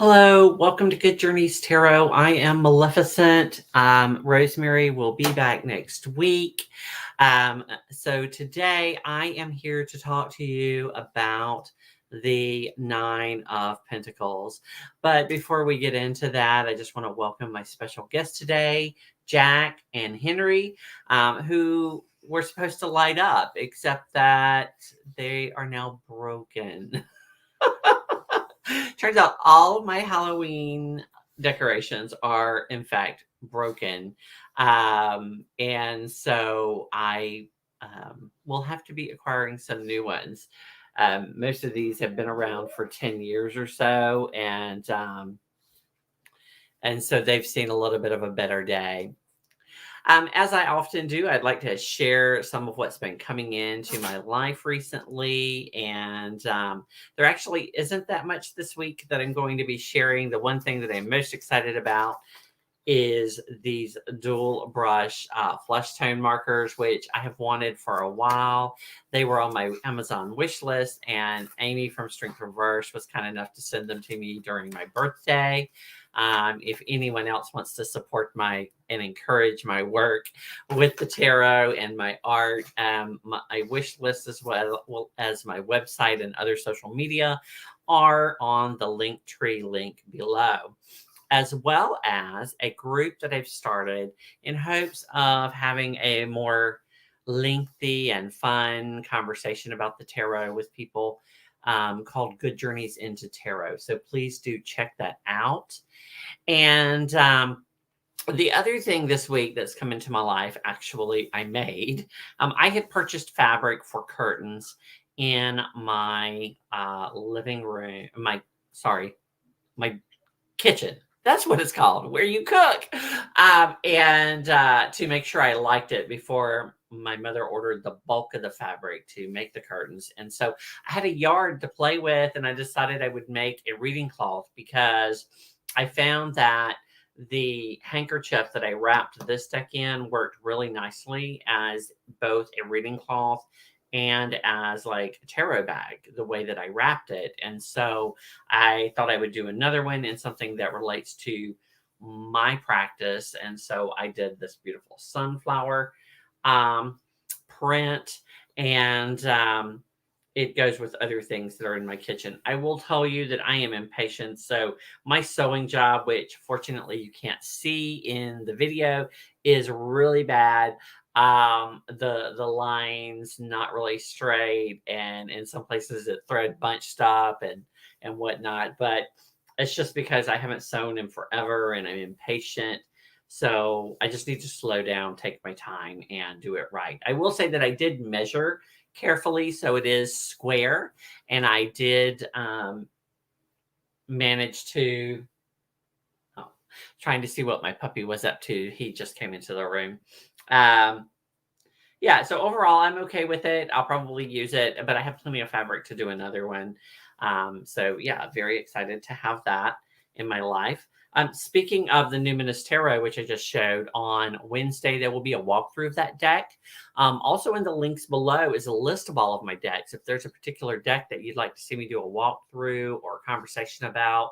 Hello, welcome to Good Journeys Tarot. I am Maleficent. Rosemary will be back next week. So today I am here to talk to you about the Nine of Pentacles. But before we get into that, I just want to welcome my special guests today, Jack and Henry, who were supposed to light up, except that they are now broken. Turns out all of my Halloween decorations are, in fact, broken. And so I will have to be acquiring some new ones. Most of these have been around for 10 years or so. And so they've seen a little bit of a better day. As I often do, I'd like to share some of what's been coming into my life recently. And there actually isn't that much this week that I'm going to be sharing. The one thing that I'm most excited about is these dual brush flush tone markers, which I have wanted for a while. They were on my Amazon wish list, and Amy from Strength Reverse was kind enough to send them to me during my birthday. If anyone else wants to support and encourage my work with the tarot and my art, my wish list as well as my website and other social media are on the Linktree link below, as well as a group that I've started in hopes of having a more lengthy and fun conversation about the tarot with people, called Good Journeys into Tarot. So please do check that out. And the other thing this week that's come into my life, actually, I had purchased fabric for curtains in my living room, my kitchen. That's what it's called, where you cook. And to make sure I liked it before my mother ordered the bulk of the fabric to make the curtains. And so I had a yard to play with, and I decided I would make a reading cloth because I found that the handkerchief that I wrapped this deck in worked really nicely as both a reading cloth and as like a tarot bag, the way that I wrapped it. And so I thought I would do another one and something that relates to my practice. And so I did this beautiful sunflower print, and it goes with other things that are in my kitchen. I will tell you that I am impatient. So my sewing job, which fortunately you can't see in the video, is really bad. The lines not really straight, and in some places it thread bunched up and whatnot. But it's just because I haven't sewn in forever and I'm impatient. So I just need to slow down, take my time, and do it right. I will say that I did measure carefully, so it is square, and I did manage to trying to see what my puppy was up to. He just came into the room. Yeah, so overall I'm okay with it. I'll probably use it, but I have plenty of fabric to do another one. So yeah, very excited to have that in my life. Speaking of the Numinous Tarot, which I just showed on Wednesday, there will be a walkthrough of that deck. Also in the links below is a list of all of my decks. If there's a particular deck that you'd like to see me do a walkthrough or a conversation about,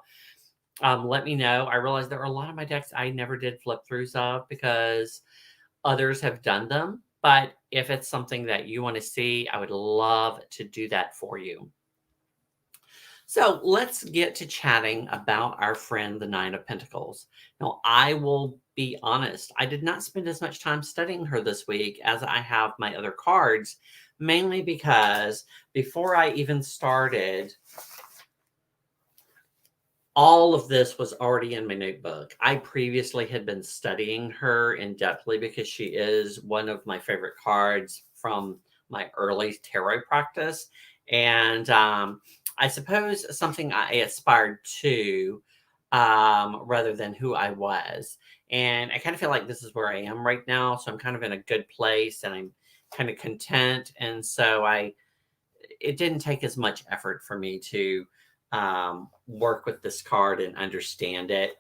let me know. I realize there are a lot of my decks I never did flip throughs of because others have done them. But if it's something that you want to see, I would love to do that for you. So let's get to chatting about our friend, the Nine of Pentacles. Now, I will be honest, I did not spend as much time studying her this week as I have my other cards, mainly because before I even started, all of this was already in my notebook. I previously had been studying her in depthly because she is one of my favorite cards from my early tarot practice. And I suppose something I aspired to, rather than who I was. And I kind of feel like this is where I am right now. So I'm kind of in a good place and I'm kind of content. And so it didn't take as much effort for me to work with this card and understand it.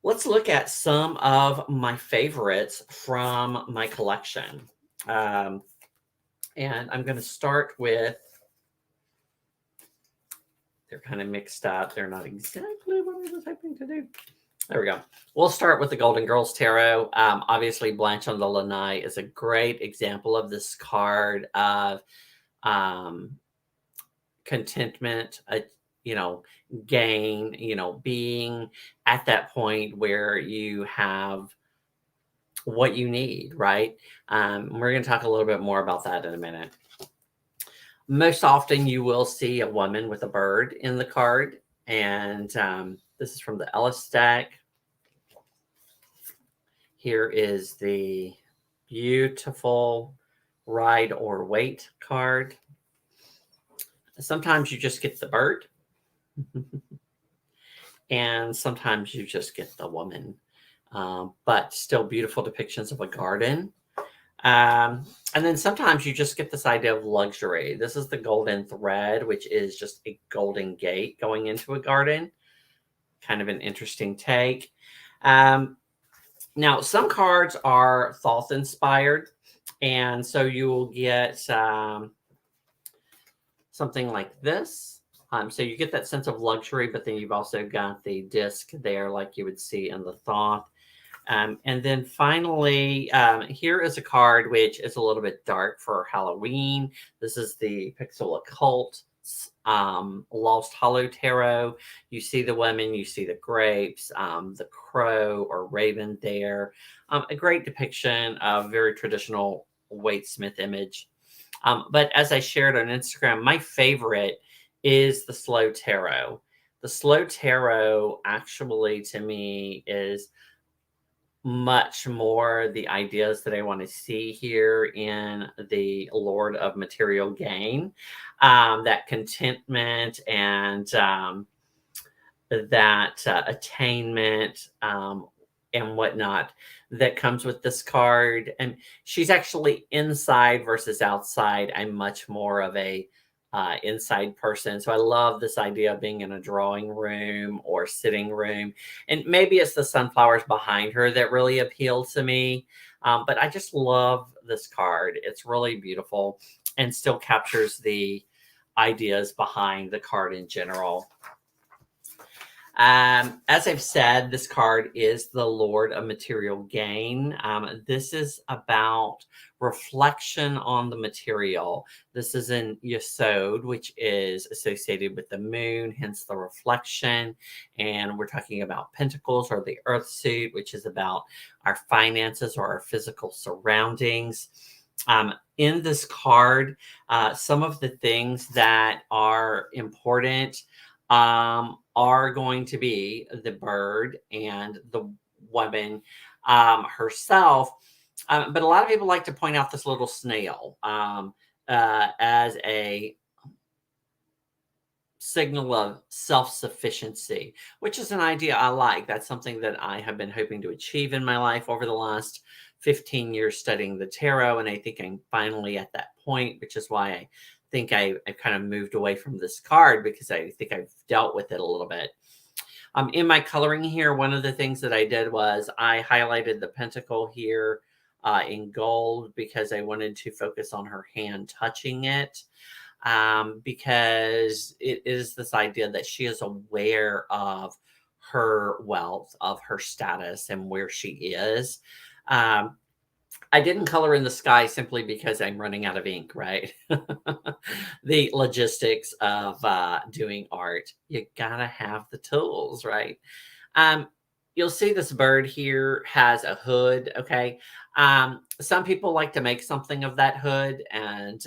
Let's look at some of my favorites from my collection. And I'm going to start with They're kind of mixed up. They're not exactly what I was hoping to do. There we go. We'll start with the Golden Girls Tarot. Obviously, Blanche on the Lanai is a great example of this card of contentment, gain, being at that point where you have what you need, right? We're going to talk a little bit more about that in a minute. Most often you will see a woman with a bird in the card. And this is from the Ellis deck. Here is the beautiful Ride or Wait card. Sometimes you just get the bird. And sometimes you just get the woman. But still beautiful depictions of a garden. And then sometimes you just get this idea of luxury. This is the golden thread, which is just a golden gate going into a garden. Kind of an interesting take. Now, some cards are thought inspired. And so you will get something like this. So you get that sense of luxury, but then you've also got the disc there like you would see in the thought. And then finally, here is a card which is a little bit dark for Halloween. This is the Pixel Occult Lost Hollow Tarot. You see the women, you see the grapes, the crow or raven there. A great depiction of very traditional Waite Smith image. But as I shared on Instagram, my favorite is the Slow Tarot. The Slow Tarot actually, to me, is much more the ideas that I want to see here in the Lord of Material Gain, that contentment and that attainment and whatnot that comes with this card. And she's actually inside versus outside. I'm much more of a inside person. So I love this idea of being in a drawing room or sitting room. And maybe it's the sunflowers behind her that really appeal to me. But I just love this card. It's really beautiful and still captures the ideas behind the card in general. As I've said, this card is the Lord of Material Gain. This is about reflection on the material. This is in Yesod, which is associated with the moon, hence the reflection. And we're talking about Pentacles or the Earth suit, which is about our finances or our physical surroundings. In this card, some of the things that are important are going to be the bird and the woman herself. But a lot of people like to point out this little snail as a signal of self-sufficiency, which is an idea I like. That's something that I have been hoping to achieve in my life over the last 15 years studying the tarot. And I think I'm finally at that point, which is why I think I kind of moved away from this card, because I think I've dealt with it a little bit. In my coloring here, one of the things that I did was I highlighted the pentacle here in gold because I wanted to focus on her hand touching it, because it is this idea that she is aware of her wealth, of her status, and where she is. I didn't color in the sky simply because I'm running out of ink, right? The logistics of doing art. You gotta have the tools, right? You'll see this bird here has a hood, okay? Some people like to make something of that hood, and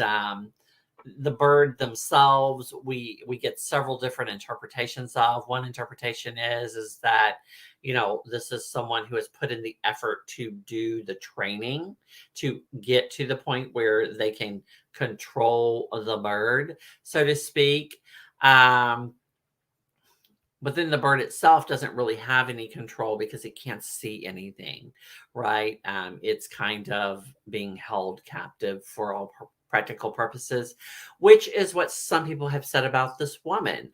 the bird themselves, we get several different interpretations of. One interpretation is that, this is someone who has put in the effort to do the training to get to the point where they can control the bird, so to speak. But then the bird itself doesn't really have any control because it can't see anything, right? It's kind of being held captive for all practical purposes, which is what some people have said about this woman,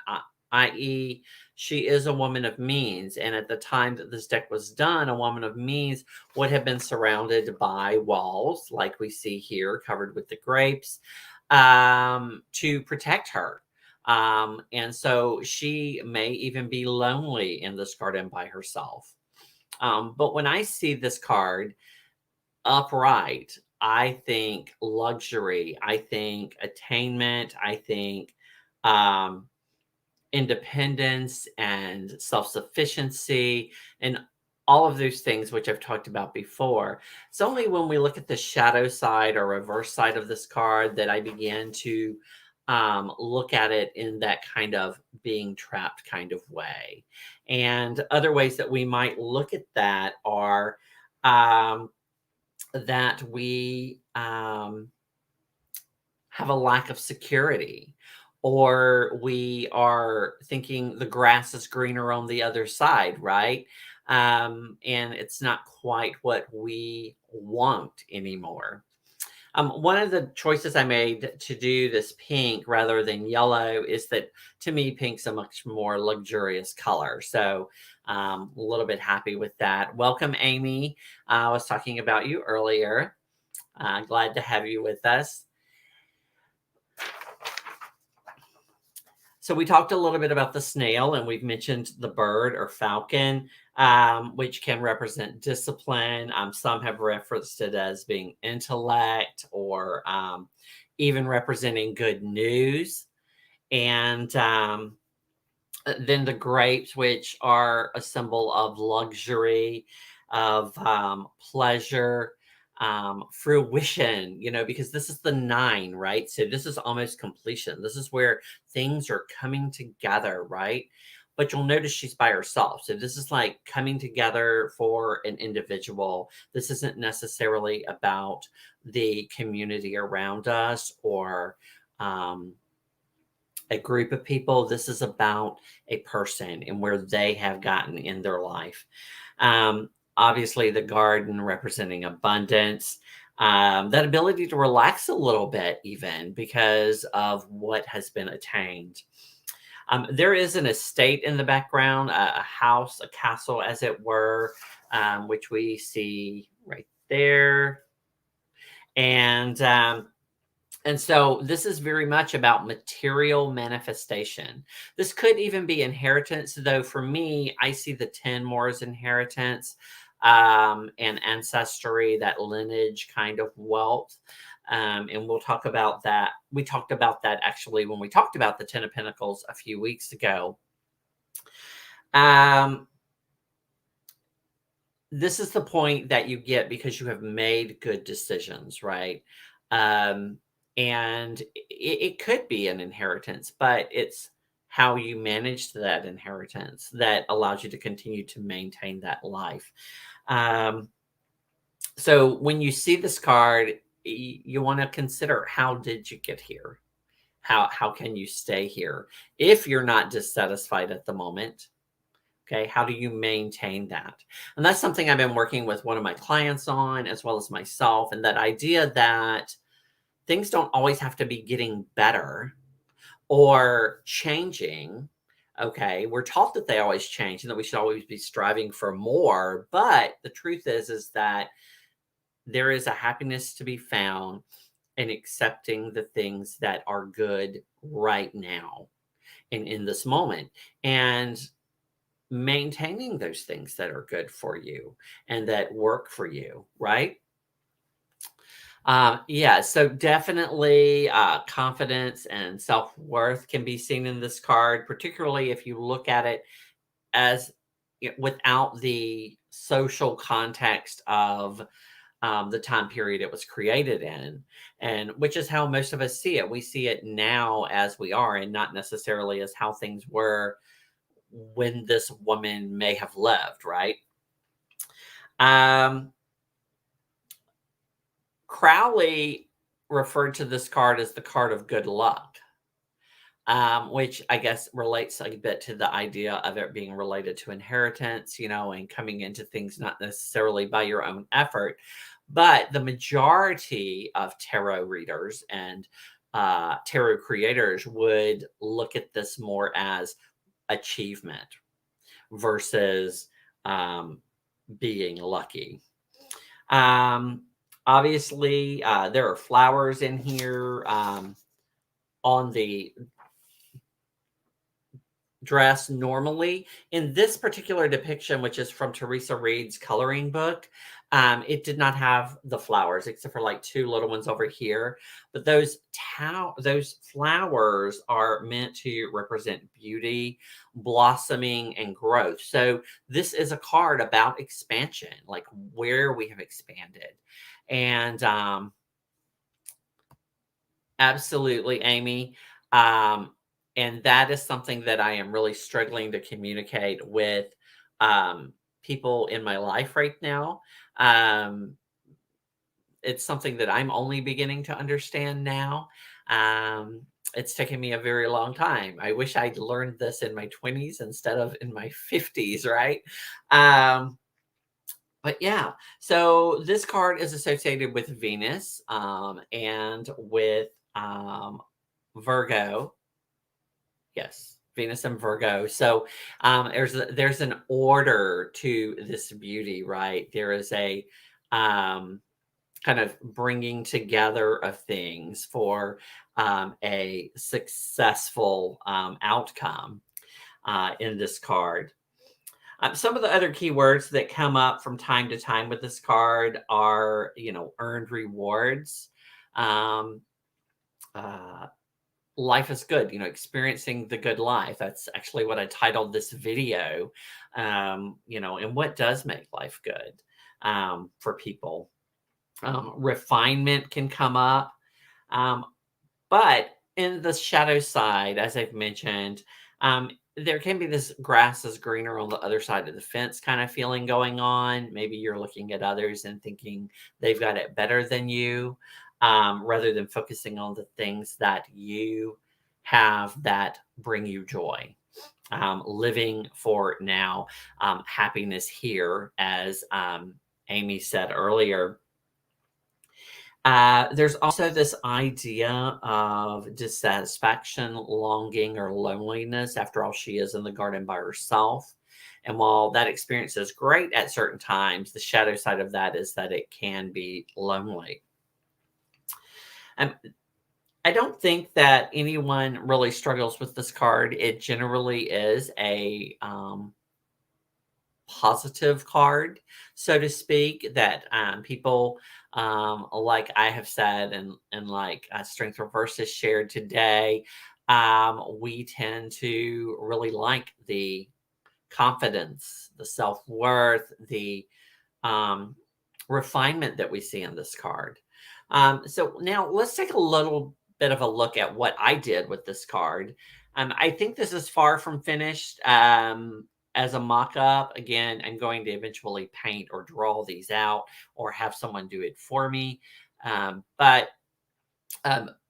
i.e., she is a woman of means. And at the time that this deck was done, a woman of means would have been surrounded by walls, like we see here, covered with the grapes, to protect her. And so she may even be lonely in this garden by herself. But when I see this card upright, I think luxury, I think attainment, I think um, independence and self sufficiency and all of those things, which I've talked about before. It's only when we look at the shadow side or reverse side of this card that I begin to look at it in that kind of being trapped kind of way. And other ways that we might look at that are um, that we have a lack of security, or we are thinking the grass is greener on the other side, right? And it's not quite what we want anymore. One of the choices I made to do this pink rather than yellow is that, to me, pink's a much more luxurious color. So a little bit happy with that. Welcome, Amy. I was talking about you earlier. Glad to have you with us. So we talked a little bit about the snail, and we've mentioned the bird or falcon, which can represent discipline. Some have referenced it as being intellect, or even representing good news. And then the grapes, which are a symbol of luxury, of pleasure, fruition, because this is the 9, right? So this is almost completion. This is where things are coming together, right? But you'll notice she's by herself. So this is like coming together for an individual. This isn't necessarily about the community around us, or a group of people. This is about a person and where they have gotten in their life. Obviously, the garden representing abundance, that ability to relax a little bit, even because of what has been attained. There is an estate in the background, a house, a castle, as it were, which we see right there. And so this is very much about material manifestation. This could even be inheritance, though for me, I see the 10 more as inheritance, and ancestry, that lineage kind of wealth. And we'll talk about that. We talked about that actually when we talked about the 10 of Pentacles a few weeks ago. This is the point that you get because you have made good decisions, right? And it could be an inheritance, but it's how you managed that inheritance that allows you to continue to maintain that life. So when you see this card, you want to consider, how did you get here? How can you stay here if you're not dissatisfied at the moment? Okay, how do you maintain that? And that's something I've been working with one of my clients on, as well as myself, and that idea that things don't always have to be getting better or changing. Okay, we're taught that they always change and that we should always be striving for more. But the truth is that there is a happiness to be found in accepting the things that are good right now and in this moment, and maintaining those things that are good for you and that work for you, right? Yeah, so definitely confidence and self worth can be seen in this card, particularly if you look at it as without the social context of the time period it was created in, and which is how most of us see it. We see it now as we are, and not necessarily as how things were when this woman may have lived, right? Um, Crowley referred to this card as the card of good luck, which I guess relates a bit to the idea of it being related to inheritance, and coming into things not necessarily by your own effort. But the majority of tarot readers and tarot creators would look at this more as achievement versus being lucky. Obviously, there are flowers in here on the dress normally. In this particular depiction, which is from Teresa Reed's coloring book, it did not have the flowers except for like two little ones over here. But those flowers are meant to represent beauty, blossoming, and growth. So this is a card about expansion, like where we have expanded. And absolutely, Amy. Um, and that is something that I am really struggling to communicate with people in my life right now. Um, it's something that I'm only beginning to understand now. Um, it's taken me a very long time. I wish I'd learned this in my 20s instead of in my 50s, right? Um, but yeah, so this card is associated with Venus and with Virgo. Yes, Venus and Virgo. So there's an order to this beauty, right? There is a kind of bringing together of things for a successful outcome in this card. Some of the other keywords that come up from time to time with this card are, earned rewards. Um, uh, Life is good, experiencing the good life. That's actually what I titled this video. And what does make life good for people. Refinement can come up. Um, but in the shadow side, as I've mentioned, there can be this grass is greener on the other side of the fence kind of feeling going on. Maybe you're looking at others and thinking they've got it better than you, rather than focusing on the things that you have that bring you joy. Living for now, happiness here, as Amy said earlier. There's also this idea of dissatisfaction, longing, or loneliness. After all, she is in the garden by herself. And while that experience is great at certain times, the shadow side of that is that it can be lonely. And I don't think that anyone really struggles with this card. It generally is a positive card, so to speak, that people, like I have said, and like Strength Reverse has shared today, we tend to really like the confidence, the self worth, the um, refinement that we see in this card. So now let's take a little bit of a look at what I did with this card. I think this is far from finished. As a mock-up, again, I'm going to eventually paint or draw these out or have someone do it for me. But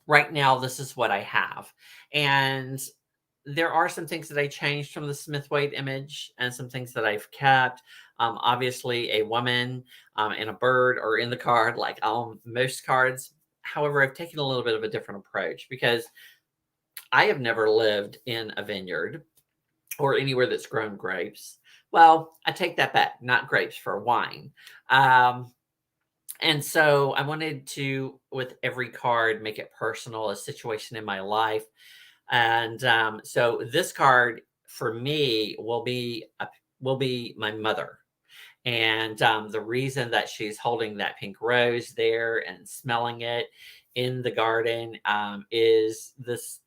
right now, this is what I have. And there are some things that I changed from the Smith Wade image and some things that I've kept. Obviously, a woman and a bird are in the card, like on most cards. However, I've taken a little bit of a different approach because I have never lived in a vineyard or anywhere that's grown grapes. Well, I take that back, not grapes, for wine. And so I wanted to, with every card, make it personal, a situation in my life. And so this card for me will be my mother. And the reason that she's holding that pink rose there and smelling it in the garden is this,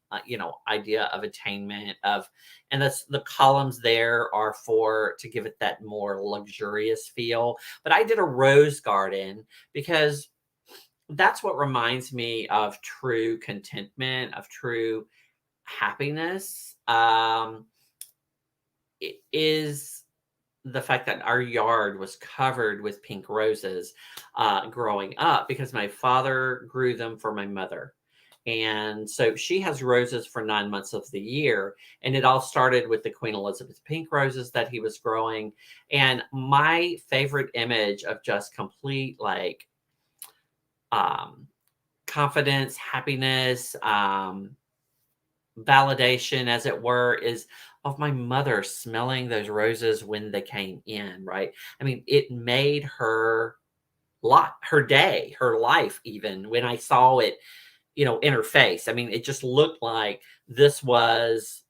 idea of attainment of, and that's the columns there are for to give it that more luxurious feel. But I did a rose garden because that's what reminds me of true contentment, of true happiness. It is the fact that our yard was covered with pink roses growing up because my father grew them for my mother. And so she has roses for 9 months of the year. And it all started with the Queen Elizabeth pink roses that he was growing. And my favorite image of just complete um, confidence, happiness, validation, as it were, is of my mother smelling those roses when they came in, right? I mean, it made her lot, her day, her life, even when I saw it, in her face. I mean, it just looked like this was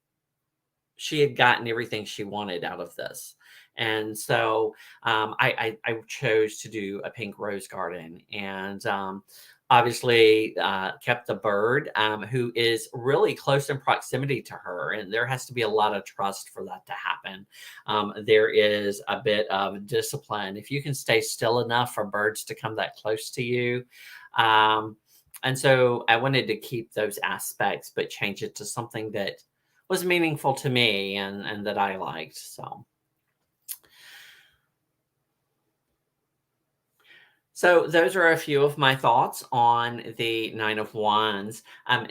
she had gotten everything she wanted out of this. And so I chose to do a pink rose garden, and obviously kept the bird, who is really close in proximity to her. And there has to be a lot of trust for that to happen. There is a bit of discipline. If you can stay still enough for birds to come that close to you. And so I wanted to keep those aspects, but change it to something that was meaningful to me, and that I liked. So those are a few of my thoughts on the Nine of Wands.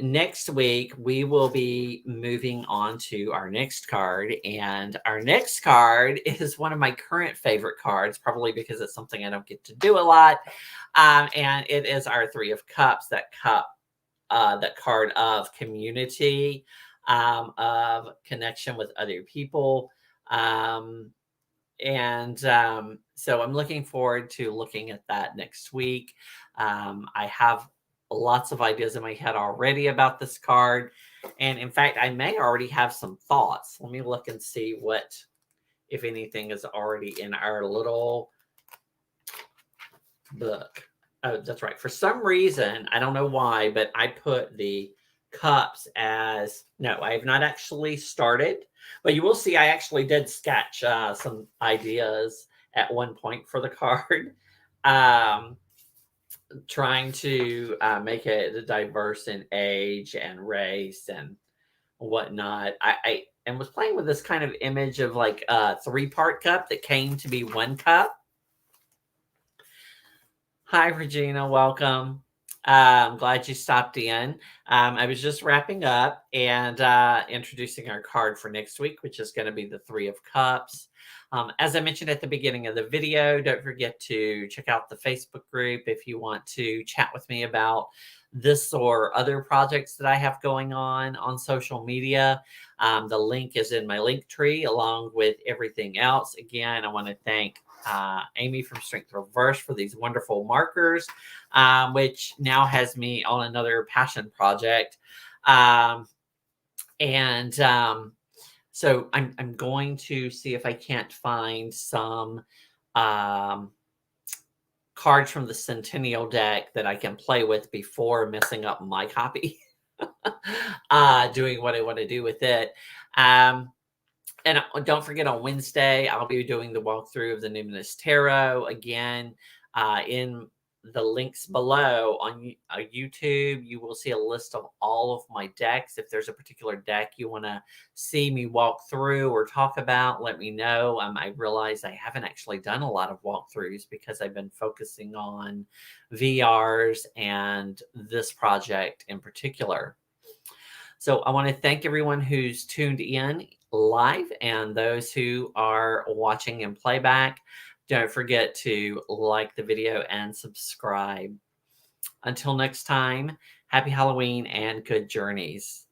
Next week, we will be moving on to our next card. And our next card is one of my current favorite cards, probably because it's something I don't get to do a lot. And it is our Three of Cups, that card of community, of connection with other people. So I'm looking forward to looking at that next week. I have lots of ideas in my head already about this card. And in fact, I may already have some thoughts. Let me look and see what, if anything, is already in our little book. Oh, that's right. For some reason, I don't know why, but I put the cups as, no, I have not actually started, but you will see I actually did sketch some ideas at one point for the card, trying to make it diverse in age and race and whatnot. I was playing with this kind of image of like a three-part cup that came to be one cup. Hi, Regina. Welcome. I'm glad you stopped in. I was just wrapping up and introducing our card for next week, which is going to be the Three of Cups. As I mentioned at the beginning of the video, don't forget to check out the Facebook group if you want to chat with me about this or other projects that I have going on social media. The link is in my link tree along with everything else. Again, I want to thank Amy from Strength Reverse for these wonderful markers, which now has me on another passion project. So I'm going to see if I can't find some cards from the Centennial deck that I can play with before messing up my copy, doing what I want to do with it. And don't forget, on Wednesday, I'll be doing the walkthrough of the Numinous Tarot. Again, in the links below on YouTube, you will see a list of all of my decks. If there's a particular deck you want to see me walk through or talk about, let me know. I realize I haven't actually done a lot of walkthroughs because I've been focusing on VRs and this project in particular. So I want to thank everyone who's tuned in live and those who are watching in playback. Don't forget to like the video and subscribe. Until next time, happy Halloween and good journeys.